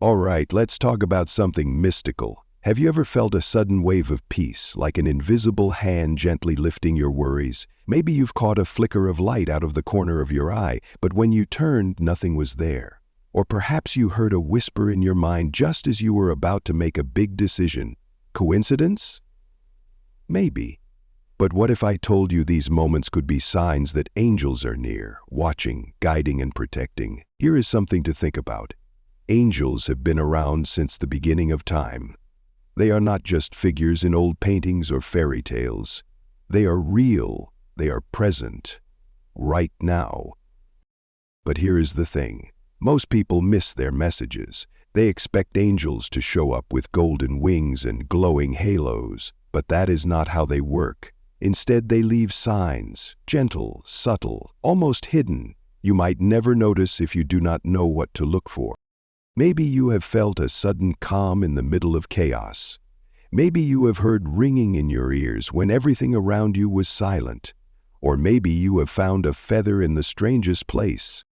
All right, let's talk about something mystical. Have you ever felt a sudden wave of peace, like an invisible hand gently lifting your worries? Maybe you've caught a flicker of light out of the corner of your eye, but when you turned, nothing was there. Or perhaps you heard a whisper in your mind just as you were about to make a big decision. Coincidence? Maybe. But what if I told you these moments could be signs that angels are near, watching, guiding, and protecting? Here is something to think about. Angels have been around since the beginning of time. They are not just figures in old paintings or fairy tales. They are real. They are present, right now. But here is the thing. Most people miss their messages. They expect angels to show up with golden wings and glowing halos, but that is not how they work. Instead, they leave signs, gentle, subtle, almost hidden. You might never notice if you do not know what to look for. Maybe you have felt a sudden calm in the middle of chaos. Maybe you have heard ringing in your ears when everything around you was silent. Or maybe you have found a feather in the strangest place.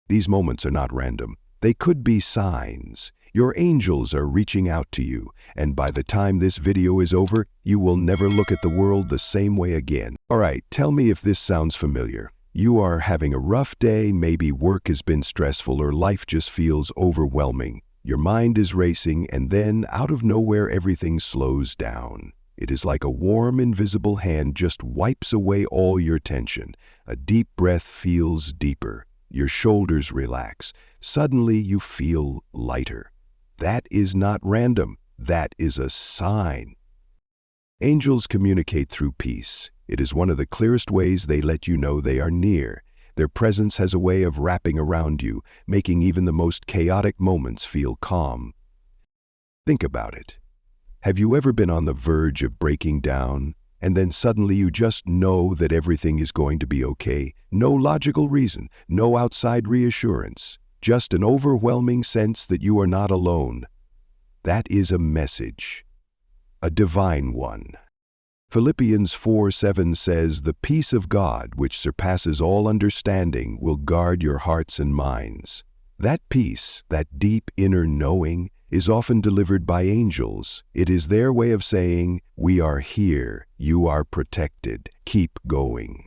These moments are not random. They could be signs. Your angels are reaching out to you, and by the time this video is over, you will never look at the world the same way again. All right, tell me if this sounds familiar. You are having a rough day, maybe work has been stressful or life just feels overwhelming. Your mind is racing, and then, out of nowhere, everything slows down. It is like a warm, invisible hand just wipes away all your tension. A deep breath feels deeper. Your shoulders relax. Suddenly, you feel lighter. That is not random. That is a sign. Angels communicate through peace. It is one of the clearest ways they let you know they are near. Their presence has a way of wrapping around you, making even the most chaotic moments feel calm. Think about it. Have you ever been on the verge of breaking down, and then suddenly you just know that everything is going to be okay? No logical reason, no outside reassurance, just an overwhelming sense that you are not alone. That is a message, a divine one. Philippians 4:7 says, "The peace of God, which surpasses all understanding, will guard your hearts and minds." That peace, that deep inner knowing, is often delivered by angels. It is their way of saying, "We are here, you are protected, keep going."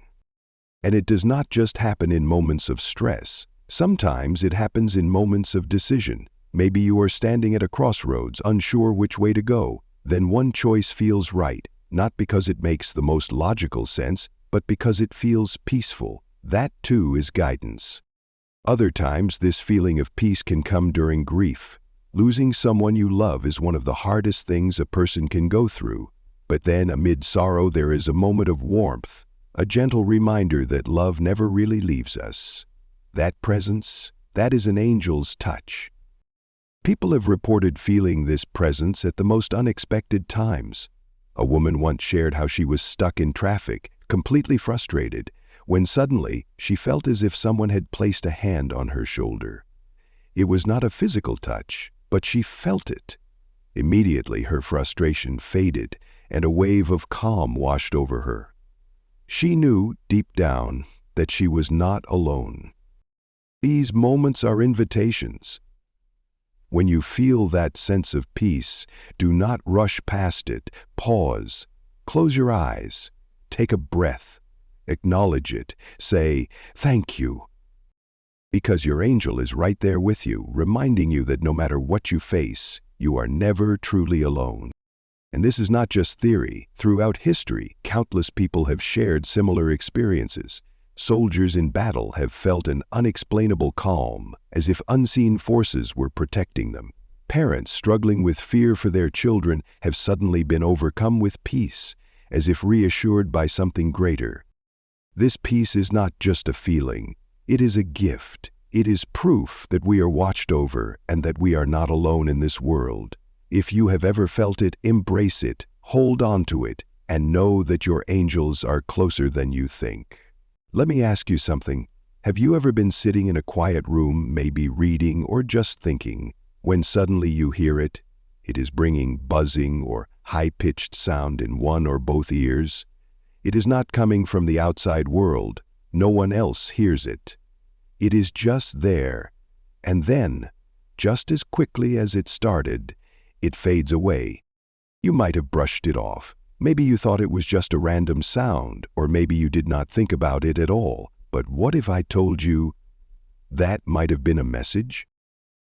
And it does not just happen in moments of stress. Sometimes it happens in moments of decision. Maybe you are standing at a crossroads, unsure which way to go. Then one choice feels right. Not because it makes the most logical sense, but because it feels peaceful. That too is guidance. Other times, this feeling of peace can come during grief. Losing someone you love is one of the hardest things a person can go through. But then, amid sorrow, there is a moment of warmth, a gentle reminder that love never really leaves us. That presence, that is an angel's touch. People have reported feeling this presence at the most unexpected times. A woman once shared how she was stuck in traffic, completely frustrated, when suddenly she felt as if someone had placed a hand on her shoulder. It was not a physical touch, but she felt it. Immediately her frustration faded, and a wave of calm washed over her. She knew, deep down, that she was not alone. These moments are invitations. When you feel that sense of peace, do not rush past it. Pause. Close your eyes. Take a breath. Acknowledge it. Say, "Thank you." Because your angel is right there with you, reminding you that no matter what you face, you are never truly alone. And this is not just theory. Throughout history, countless people have shared similar experiences. Soldiers in battle have felt an unexplainable calm, as if unseen forces were protecting them. Parents struggling with fear for their children have suddenly been overcome with peace, as if reassured by something greater. This peace is not just a feeling, it is a gift. It is proof that we are watched over and that we are not alone in this world. If you have ever felt it, embrace it, hold on to it, and know that your angels are closer than you think. Let me ask you something. Have you ever been sitting in a quiet room, maybe reading or just thinking, when suddenly you hear it? It is bringing buzzing or high-pitched sound in one or both ears. It is not coming from the outside world. No one else hears it. It is just there. And then, Just as quickly as it started, it fades away. You might have brushed it off. Maybe you thought it was just a random sound, or maybe you did not think about it at all. But what if I told you that might have been a message?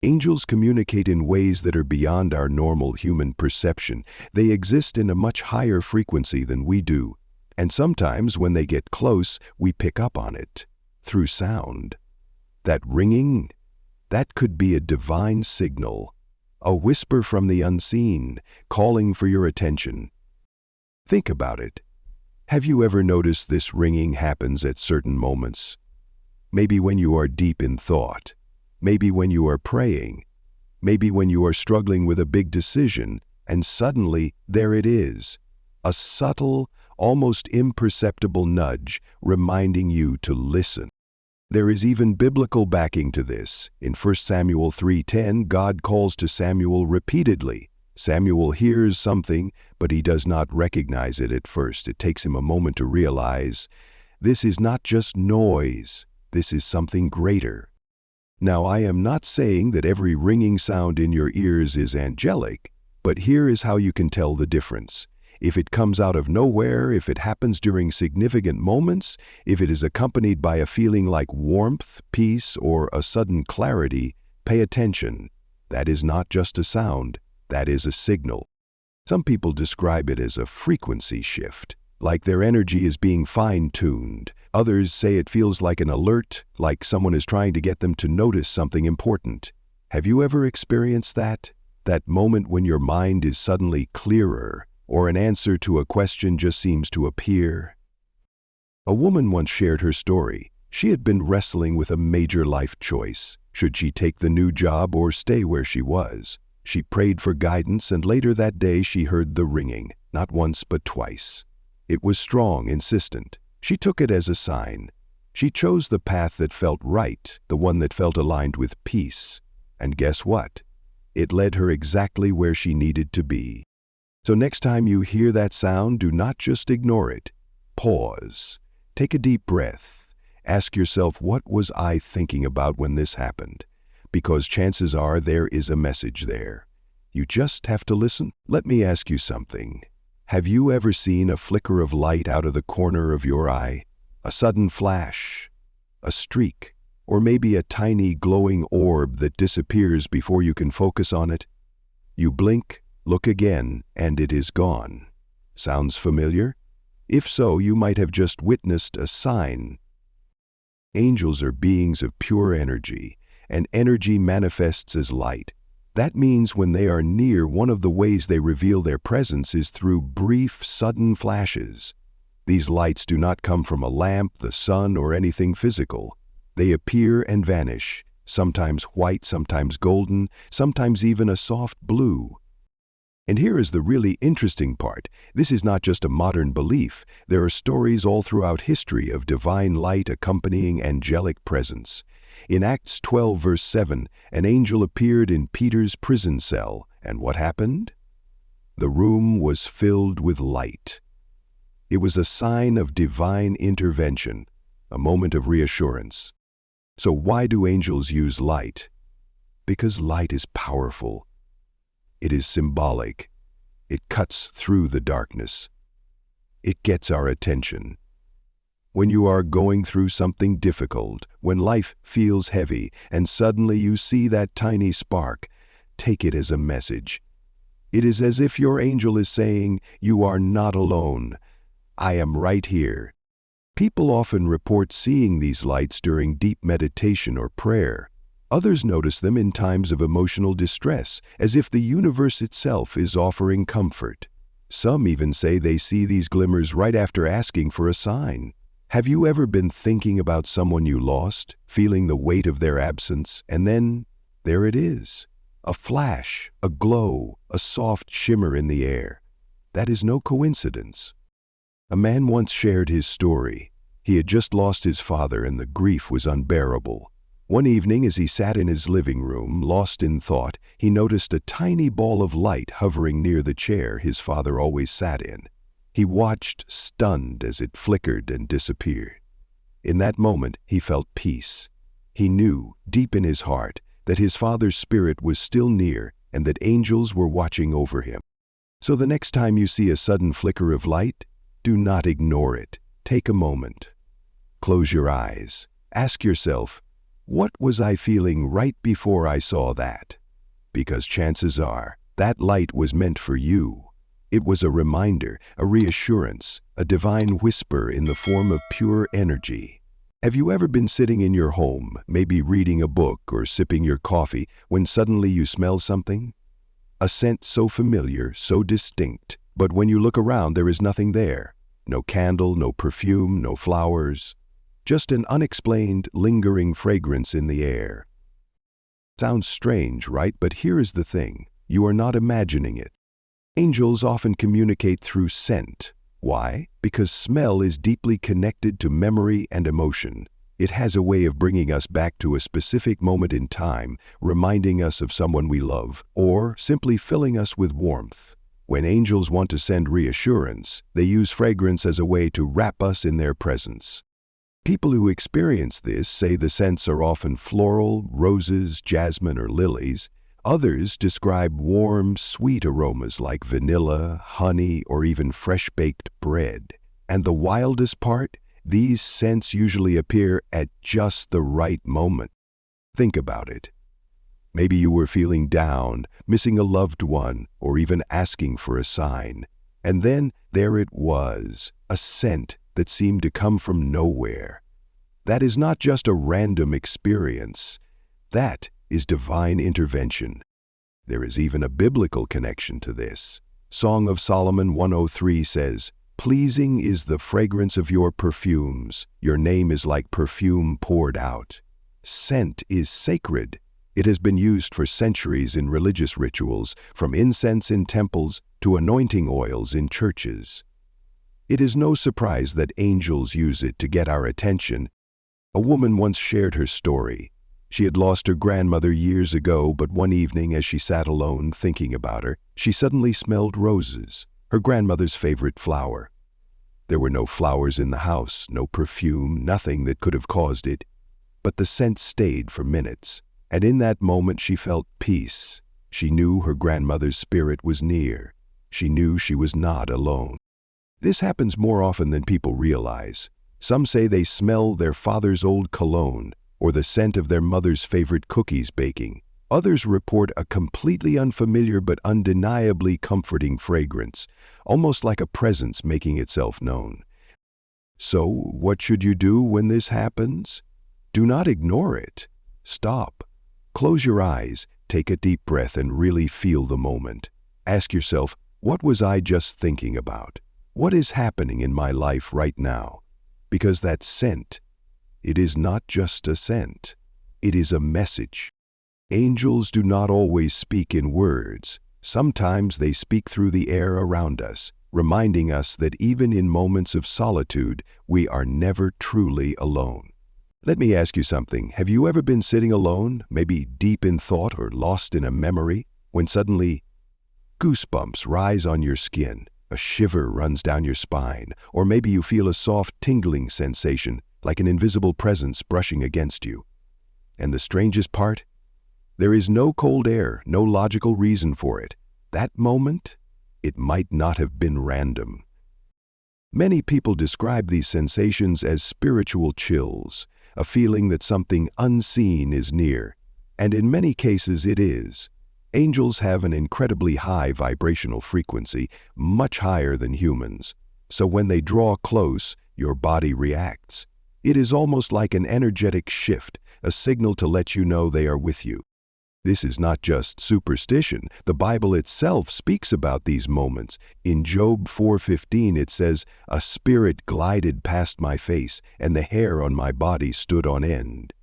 Angels communicate in ways that are beyond our normal human perception. They exist in a much higher frequency than we do. And sometimes when they get close, we pick up on it through sound. That ringing, that could be a divine signal, a whisper from the unseen, calling for your attention. Think about it. Have you ever noticed this ringing happens at certain moments? Maybe when you are deep in thought, maybe when you are praying, maybe when you are struggling with a big decision, and suddenly there it is, a subtle, almost imperceptible nudge reminding you to listen. There is even biblical backing to this. In 1 Samuel 3:10, God calls to Samuel repeatedly. Samuel hears something, but he does not recognize it at first. It takes him a moment to realize, this is not just noise, this is something greater. Now, I am not saying that every ringing sound in your ears is angelic, but here is how you can tell the difference. If it comes out of nowhere, if it happens during significant moments, if it is accompanied by a feeling like warmth, peace, or a sudden clarity, pay attention. That is not just a sound, that is a signal. Some people describe it as a frequency shift, like their energy is being fine-tuned. Others say it feels like an alert, like someone is trying to get them to notice something important. Have you ever experienced that? That moment when your mind is suddenly clearer, or an answer to a question just seems to appear? A woman once shared her story. She had been wrestling with a major life choice. Should she take the new job or stay where she was? She prayed for guidance, and later that day she heard the ringing, not once but twice. It was strong, insistent. She took it as a sign. She chose the path that felt right, the one that felt aligned with peace. And guess what? It led her exactly where she needed to be. So next time you hear that sound, do not just ignore it. Pause. Take a deep breath. Ask yourself, what was I thinking about when this happened? Because chances are there is a message there. You just have to listen. Let me ask you something. Have you ever seen a flicker of light out of the corner of your eye? A sudden flash? A streak? Or maybe a tiny glowing orb that disappears before you can focus on it? You blink, look again, and it is gone. Sounds familiar? If so, you might have just witnessed a sign. Angels are beings of pure energy, and energy manifests as light. That means when they are near, one of the ways they reveal their presence is through brief, sudden flashes. These lights do not come from a lamp, the sun, or anything physical. They appear and vanish, sometimes white, sometimes golden, sometimes even a soft blue. And here is the really interesting part. This is not just a modern belief. There are stories all throughout history of divine light accompanying angelic presence. In Acts 12, verse 7, an angel appeared in Peter's prison cell, and what happened? The room was filled with light. It was a sign of divine intervention, a moment of reassurance. So why do angels use light? Because light is powerful. It is symbolic. It cuts through the darkness. It gets our attention. When you are going through something difficult, when life feels heavy, and suddenly you see that tiny spark, take it as a message. It is as if your angel is saying, "You are not alone. I am right here." People often report seeing these lights during deep meditation or prayer. Others notice them in times of emotional distress, as if the universe itself is offering comfort. Some even say they see these glimmers right after asking for a sign. Have you ever been thinking about someone you lost, feeling the weight of their absence, and then there it is? A flash, a glow, a soft shimmer in the air. That is no coincidence. A man once shared his story. He had just lost his father, and the grief was unbearable. One evening, as he sat in his living room, lost in thought, he noticed a tiny ball of light hovering near the chair his father always sat in. He watched, stunned, as it flickered and disappeared. In that moment, he felt peace. He knew, deep in his heart, that his father's spirit was still near and that angels were watching over him. So the next time you see a sudden flicker of light, do not ignore it. Take a moment. Close your eyes. Ask yourself, what was I feeling right before I saw that? Because chances are, that light was meant for you. It was a reminder, a reassurance, a divine whisper in the form of pure energy. Have you ever been sitting in your home, maybe reading a book or sipping your coffee, when suddenly you smell something? A scent so familiar, so distinct, but when you look around there is nothing there. No candle, no perfume, no flowers. Just an unexplained, lingering fragrance in the air. Sounds strange, right? But here is the thing. You are not imagining it. Angels often communicate through scent. Why? Because smell is deeply connected to memory and emotion. It has a way of bringing us back to a specific moment in time, reminding us of someone we love, or simply filling us with warmth. When angels want to send reassurance, they use fragrance as a way to wrap us in their presence. People who experience this say the scents are often floral, roses, jasmine, or lilies. Others describe warm, sweet aromas like vanilla, honey, or even fresh-baked bread. And the wildest part? These scents usually appear at just the right moment. Think about it. Maybe you were feeling down, missing a loved one, or even asking for a sign. And then there it was, a scent that seemed to come from nowhere. That is not just a random experience. That is divine intervention. There is even a biblical connection to this. Song of Solomon 103 says, "Pleasing is the fragrance of your perfumes. Your name is like perfume poured out." Scent is sacred. It has been used for centuries in religious rituals, from incense in temples to anointing oils in churches. It is no surprise that angels use it to get our attention. A woman once shared her story. She had lost her grandmother years ago, but one evening as she sat alone thinking about her, she suddenly smelled roses, her grandmother's favorite flower. There were no flowers in the house, no perfume, nothing that could have caused it. But the scent stayed for minutes, and in that moment she felt peace. She knew her grandmother's spirit was near. She knew she was not alone. This happens more often than people realize. Some say they smell their father's old cologne, or the scent of their mother's favorite cookies baking. Others report a completely unfamiliar but undeniably comforting fragrance, almost like a presence making itself known. So, what should you do when this happens? Do not ignore it. Stop. Close your eyes, take a deep breath, and really feel the moment. Ask yourself, what was I just thinking about? What is happening in my life right now? Because that scent, it is not just a scent. It is a message. Angels do not always speak in words. Sometimes they speak through the air around us, reminding us that even in moments of solitude, we are never truly alone. Let me ask you something. Have you ever been sitting alone, maybe deep in thought or lost in a memory, when suddenly goosebumps rise on your skin, a shiver runs down your spine, or maybe you feel a soft tingling sensation, like an invisible presence brushing against you? And the strangest part? There is no cold air, no logical reason for it. That moment, it might not have been random. Many people describe these sensations as spiritual chills, a feeling that something unseen is near, and in many cases it is. Angels have an incredibly high vibrational frequency, much higher than humans. So when they draw close, your body reacts. It is almost like an energetic shift, a signal to let you know they are with you. This is not just superstition. The Bible itself speaks about these moments. In Job 4:15 it says, "A spirit glided past my face, and the hair on my body stood on end."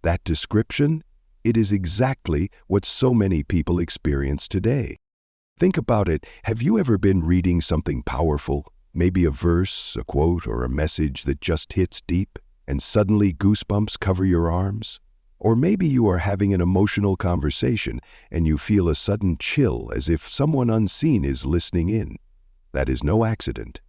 That description? It is exactly what so many people experience today. Think about it. Have you ever been reading something powerful? Maybe a verse, a quote, or a message that just hits deep, and suddenly goosebumps cover your arms? Or maybe you are having an emotional conversation and you feel a sudden chill as if someone unseen is listening in. That is no accident.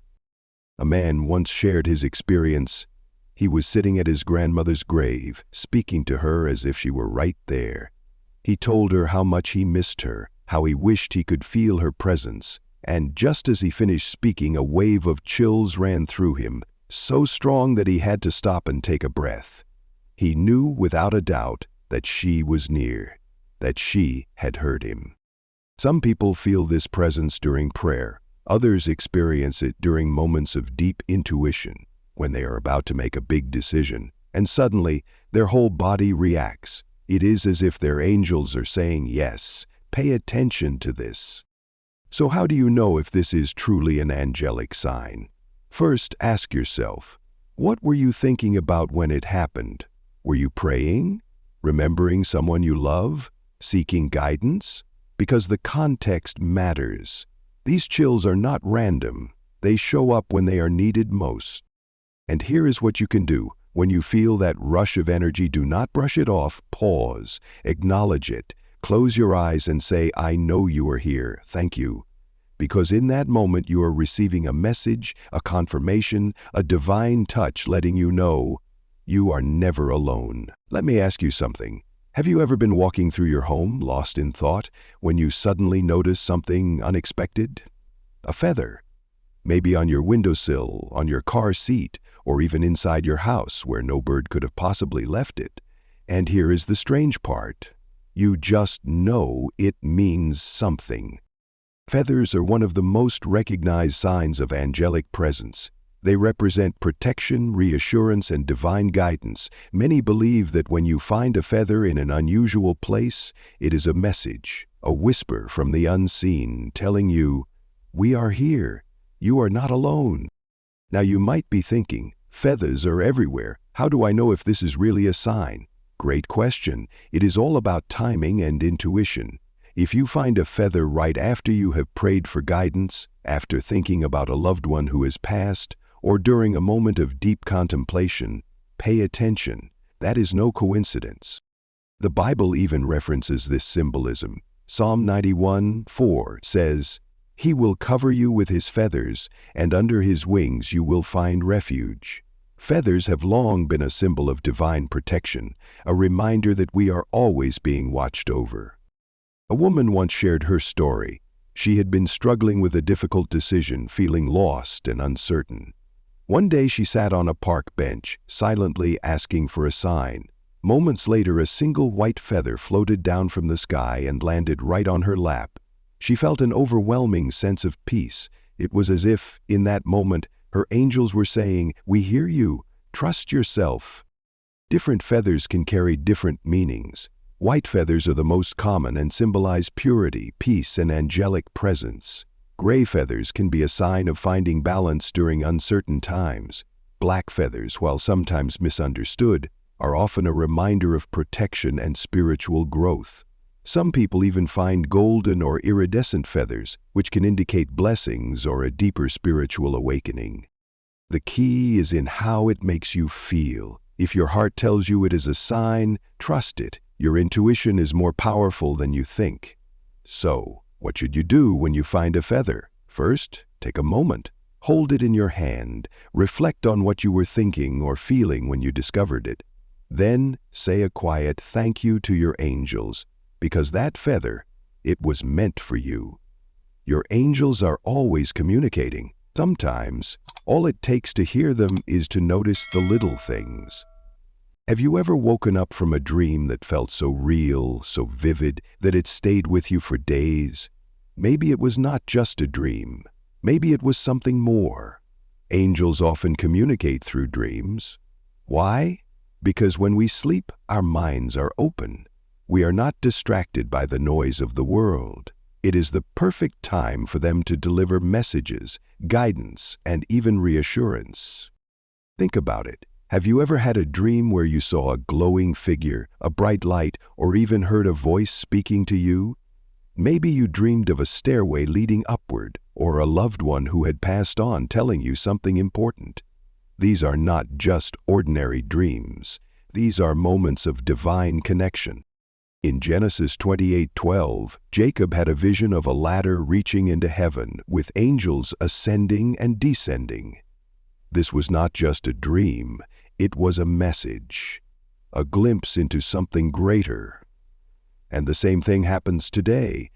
A man once shared his experience. He was sitting at his grandmother's grave, speaking to her as if she were right there. He told her how much he missed her, how he wished he could feel her presence, and just as he finished speaking, a wave of chills ran through him, so strong that he had to stop and take a breath. He knew without a doubt that she was near, that she had heard him. Some people feel this presence during prayer. Others experience it during moments of deep intuition, when they are about to make a big decision, and suddenly their whole body reacts. It is as if their angels are saying, "Yes, pay attention to this." So how do you know if this is truly an angelic sign? First, ask yourself, what were you thinking about when it happened? Were you praying? Remembering someone you love? Seeking guidance? Because the context matters. These chills are not random. They show up when they are needed most. And here is what you can do. When you feel that rush of energy, do not brush it off. Pause, acknowledge it, close your eyes and say, "I know you are here, thank you." Because in that moment you are receiving a message, a confirmation, a divine touch letting you know you are never alone. Let me ask you something. Have you ever been walking through your home, lost in thought, when you suddenly notice something unexpected? A feather. Maybe on your windowsill, on your car seat, or even inside your house where no bird could have possibly left it. And here is the strange part. You just know it means something. Feathers are one of the most recognized signs of angelic presence. They represent protection, reassurance, and divine guidance. Many believe that when you find a feather in an unusual place, it is a message, a whisper from the unseen telling you, "We are here. You are not alone." Now you might be thinking, feathers are everywhere. How do I know if this is really a sign? Great question. It is all about timing and intuition. If you find a feather right after you have prayed for guidance, after thinking about a loved one who has passed, or during a moment of deep contemplation, pay attention. That is no coincidence. The Bible even references this symbolism. Psalm 91:4 says, "He will cover you with his feathers, and under his wings you will find refuge." Feathers have long been a symbol of divine protection, a reminder that we are always being watched over. A woman once shared her story. She had been struggling with a difficult decision, feeling lost and uncertain. One day she sat on a park bench, silently asking for a sign. Moments later, a single white feather floated down from the sky and landed right on her lap. She felt an overwhelming sense of peace. It was as if, in that moment, her angels were saying, "We hear you. Trust yourself." Different feathers can carry different meanings. White feathers are the most common and symbolize purity, peace, and angelic presence. Gray feathers can be a sign of finding balance during uncertain times. Black feathers, while sometimes misunderstood, are often a reminder of protection and spiritual growth. Some people even find golden or iridescent feathers, which can indicate blessings or a deeper spiritual awakening. The key is in how it makes you feel. If your heart tells you it is a sign, trust it. Your intuition is more powerful than you think. So, what should you do when you find a feather? First, take a moment. Hold it in your hand. Reflect on what you were thinking or feeling when you discovered it. Then, say a quiet thank you to your angels, because that feather, it was meant for you. Your angels are always communicating. Sometimes, all it takes to hear them is to notice the little things. Have you ever woken up from a dream that felt so real, so vivid, that it stayed with you for days? Maybe it was not just a dream. Maybe it was something more. Angels often communicate through dreams. Why? Because when we sleep, our minds are open. We are not distracted by the noise of the world. It is the perfect time for them to deliver messages, guidance, and even reassurance. Think about it. Have you ever had a dream where you saw a glowing figure, a bright light, or even heard a voice speaking to you? Maybe you dreamed of a stairway leading upward, or a loved one who had passed on telling you something important. These are not just ordinary dreams. These are moments of divine connection. In Genesis 28:12, Jacob had a vision of a ladder reaching into heaven, with angels ascending and descending. This was not just a dream. It was a message, a glimpse into something greater. And the same thing happens today.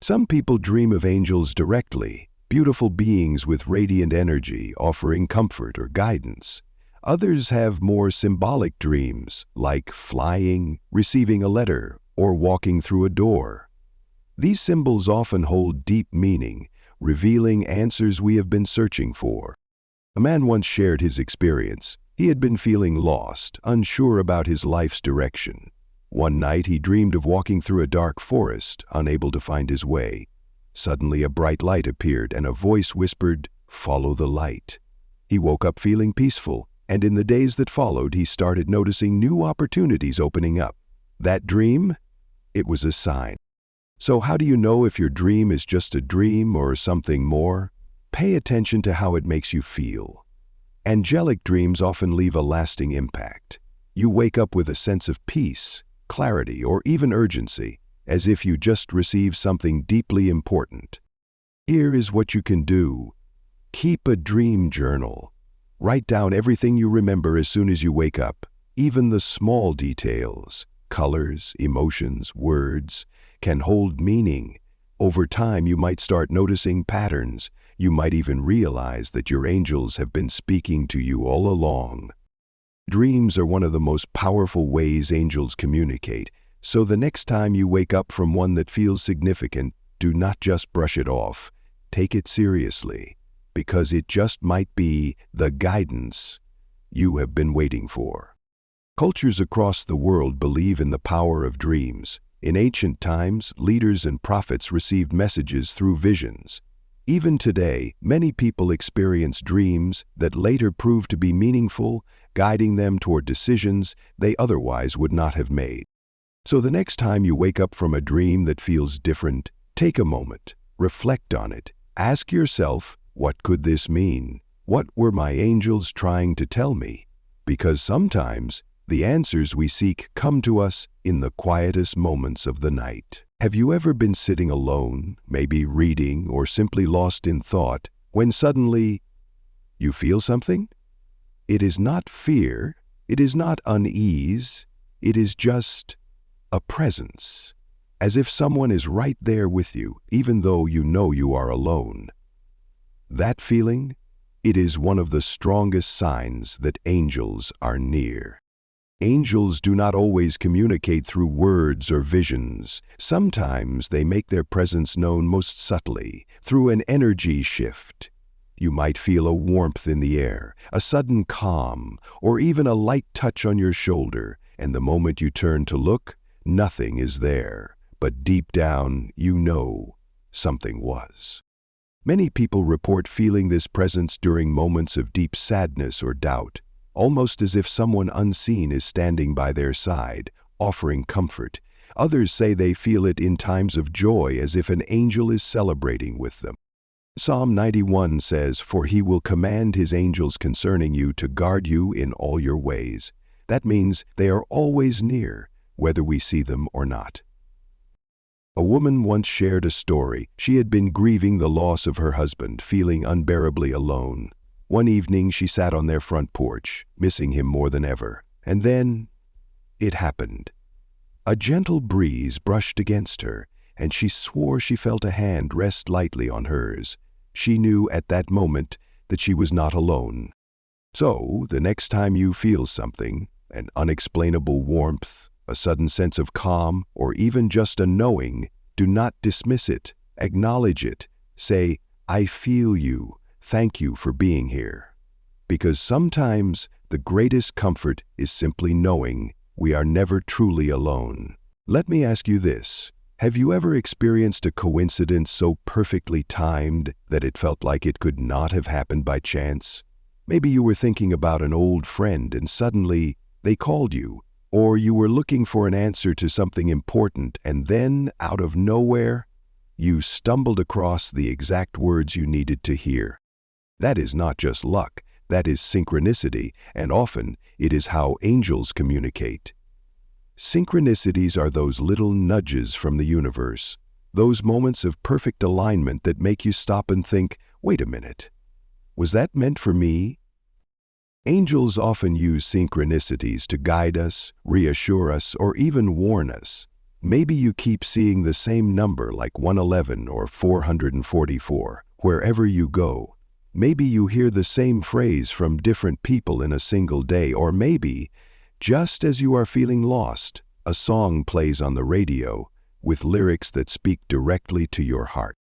Some people dream of angels directly, beautiful beings with radiant energy offering comfort or guidance. Others have more symbolic dreams, like flying, receiving a letter, or walking through a door. These symbols often hold deep meaning, revealing answers we have been searching for. A man once shared his experience. He had been feeling lost, unsure about his life's direction. One night he dreamed of walking through a dark forest, unable to find his way. Suddenly a bright light appeared and a voice whispered, "Follow the light." He woke up feeling peaceful, and in the days that followed he started noticing new opportunities opening up. That dream? It was a sign. So how do you know if your dream is just a dream or something more? Pay attention to how it makes you feel. Angelic dreams often leave a lasting impact. You wake up with a sense of peace, clarity, or even urgency, as if you just received something deeply important. Here is what you can do. Keep a dream journal. Write down everything you remember as soon as you wake up, even the small details. Colors, emotions, words can hold meaning. Over time, you might start noticing patterns. You might even realize that your angels have been speaking to you all along. Dreams are one of the most powerful ways angels communicate, so the next time you wake up from one that feels significant, do not just brush it off. Take it seriously, because it just might be the guidance you have been waiting for. Cultures across the world believe in the power of dreams. In ancient times, leaders and prophets received messages through visions. Even today, many people experience dreams that later prove to be meaningful, guiding them toward decisions they otherwise would not have made. So the next time you wake up from a dream that feels different, take a moment, reflect on it. Ask yourself, what could this mean? What were my angels trying to tell me? Because sometimes the answers we seek come to us in the quietest moments of the night. Have you ever been sitting alone, maybe reading or simply lost in thought, when suddenly you feel something? It is not fear, it is not unease, it is just a presence, as if someone is right there with you, even though you know you are alone. That feeling, it is one of the strongest signs that angels are near. Angels do not always communicate through words or visions. Sometimes they make their presence known most subtly, through an energy shift. You might feel a warmth in the air, a sudden calm, or even a light touch on your shoulder, and the moment you turn to look, nothing is there. But deep down, you know something was. Many people report feeling this presence during moments of deep sadness or doubt, almost as if someone unseen is standing by their side, offering comfort. Others say they feel it in times of joy, as if an angel is celebrating with them. Psalm 91 says, "For he will command his angels concerning you to guard you in all your ways." That means they are always near, whether we see them or not. A woman once shared a story. She had been grieving the loss of her husband, feeling unbearably alone. One evening she sat on their front porch, missing him more than ever. And then it happened. A gentle breeze brushed against her, and she swore she felt a hand rest lightly on hers. She knew at that moment that she was not alone. So, the next time you feel something, an unexplainable warmth, a sudden sense of calm, or even just a knowing, do not dismiss it. Acknowledge it. Say, "I feel you. Thank you for being here." Because sometimes the greatest comfort is simply knowing we are never truly alone. Let me ask you this. Have you ever experienced a coincidence so perfectly timed that it felt like it could not have happened by chance? Maybe you were thinking about an old friend and suddenly they called you, or you were looking for an answer to something important and then, out of nowhere, you stumbled across the exact words you needed to hear. That is not just luck, that is synchronicity, and often it is how angels communicate. Synchronicities are those little nudges from the universe, those moments of perfect alignment that make you stop and think, wait a minute, was that meant for me? Angels often use synchronicities to guide us, reassure us, or even warn us. Maybe you keep seeing the same number like 111 or 444 wherever you go. Maybe you hear the same phrase from different people in a single day, or maybe, just as you are feeling lost, a song plays on the radio with lyrics that speak directly to your heart.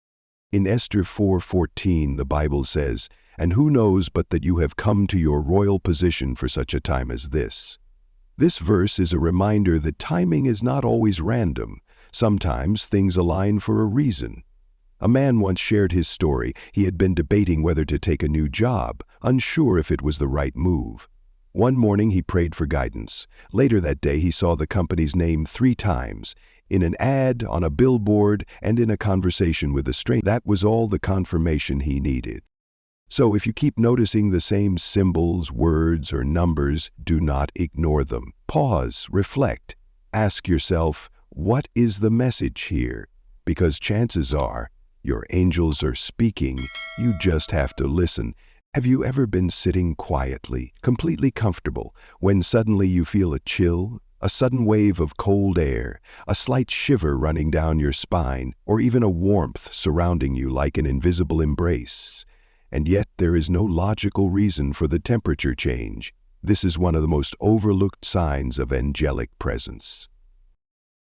In Esther 4:14, the Bible says, "And who knows but that you have come to your royal position for such a time as this." This verse is a reminder that timing is not always random. Sometimes things align for a reason. A man once shared his story. He had been debating whether to take a new job, unsure if it was the right move. One morning he prayed for guidance. Later that day he saw the company's name 3 times, in an ad, on a billboard, and in a conversation with a stranger. That was all the confirmation he needed. So if you keep noticing the same symbols, words, or numbers, do not ignore them. Pause, reflect, ask yourself, what is the message here? Because chances are, your angels are speaking, you just have to listen. Have you ever been sitting quietly, completely comfortable, when suddenly you feel a chill, a sudden wave of cold air, a slight shiver running down your spine, or even a warmth surrounding you like an invisible embrace? And yet there is no logical reason for the temperature change. This is one of the most overlooked signs of angelic presence.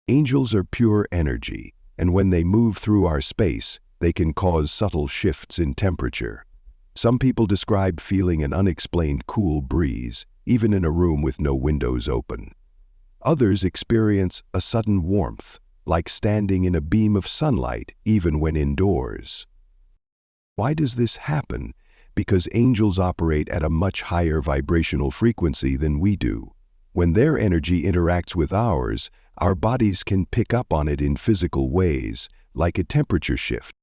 Angels are pure energy, and when they move through our space, they can cause subtle shifts in temperature. Some people describe feeling an unexplained cool breeze, even in a room with no windows open. Others experience a sudden warmth, like standing in a beam of sunlight, even when indoors. Why does this happen? Because angels operate at a much higher vibrational frequency than we do. When their energy interacts with ours, our bodies can pick up on it in physical ways, like a temperature shift.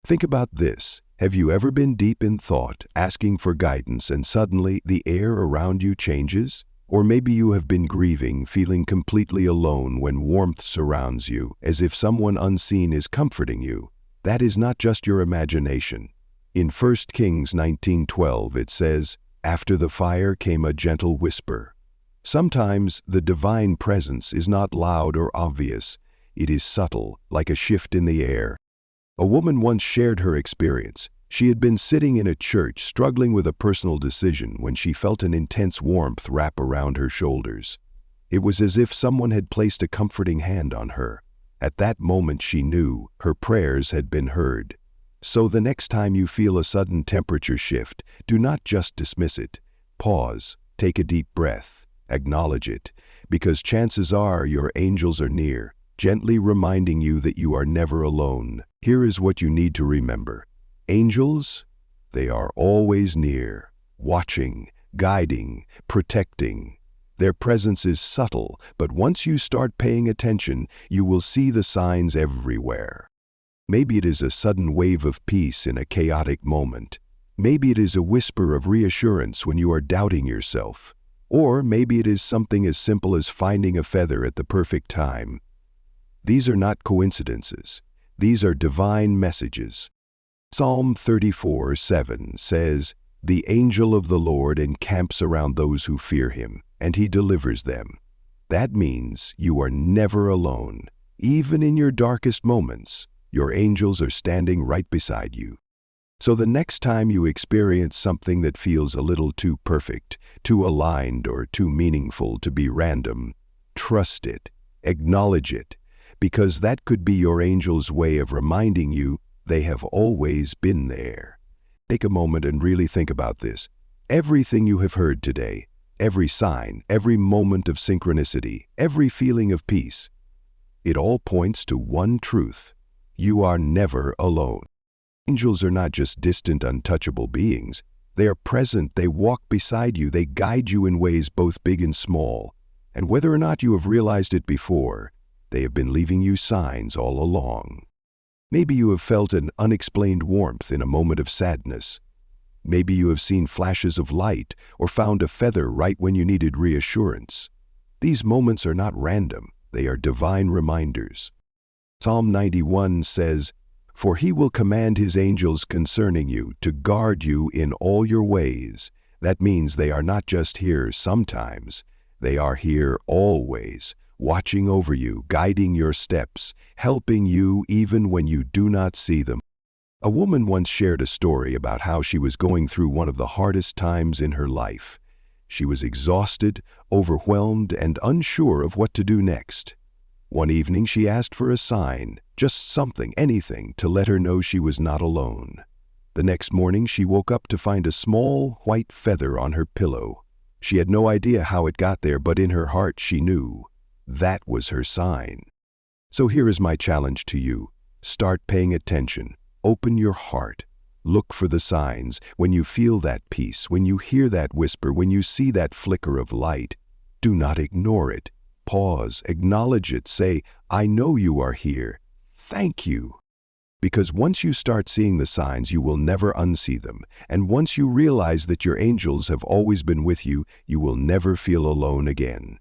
Think about this. Have you ever been deep in thought, asking for guidance, and suddenly the air around you changes? Or maybe you have been grieving, feeling completely alone when warmth surrounds you, as if someone unseen is comforting you. That is not just your imagination. In 1 Kings 19:12 it says, "After the fire came a gentle whisper." Sometimes the divine presence is not loud or obvious. It is subtle, like a shift in the air. A woman once shared her experience. She had been sitting in a church struggling with a personal decision when she felt an intense warmth wrap around her shoulders. It was as if someone had placed a comforting hand on her. At that moment she knew her prayers had been heard. So the next time you feel a sudden temperature shift, do not just dismiss it. Pause, take a deep breath, acknowledge it, because chances are your angels are near, gently reminding you that you are never alone. Here is what you need to remember. Angels, they are always near, watching, guiding, protecting. Their presence is subtle, but once you start paying attention, you will see the signs everywhere. Maybe it is a sudden wave of peace in a chaotic moment. Maybe it is a whisper of reassurance when you are doubting yourself. Or maybe it is something as simple as finding a feather at the perfect time. These are not coincidences. These are divine messages. Psalm 34:7 says, "The angel of the Lord encamps around those who fear him, and he delivers them." That means you are never alone. Even in your darkest moments, your angels are standing right beside you. So the next time you experience something that feels a little too perfect, too aligned, or too meaningful to be random, trust it, acknowledge it, because that could be your angel's way of reminding you they have always been there. Take a moment and really think about this. Everything you have heard today, every sign, every moment of synchronicity, every feeling of peace, it all points to one truth. You are never alone. Angels are not just distant, untouchable beings. They are present, they walk beside you, they guide you in ways both big and small. And whether or not you have realized it before, they have been leaving you signs all along. Maybe you have felt an unexplained warmth in a moment of sadness. Maybe you have seen flashes of light or found a feather right when you needed reassurance. These moments are not random, they are divine reminders. Psalm 91 says, "For he will command his angels concerning you to guard you in all your ways." That means they are not just here sometimes, they are here always, watching over you, guiding your steps, helping you even when you do not see them. A woman once shared a story about how she was going through one of the hardest times in her life. She was exhausted, overwhelmed, and unsure of what to do next. One evening she asked for a sign, just something, anything, to let her know she was not alone. The next morning she woke up to find a small, white feather on her pillow. She had no idea how it got there, but in her heart she knew that was her sign. So here is my challenge to you. Start paying attention. Open your heart. Look for the signs. When you feel that peace, when you hear that whisper, when you see that flicker of light, do not ignore it. Pause, acknowledge it, say, I know you are here. Thank you. Because once you start seeing the signs, you will never unsee them. And once you realize that your angels have always been with you, you will never feel alone again.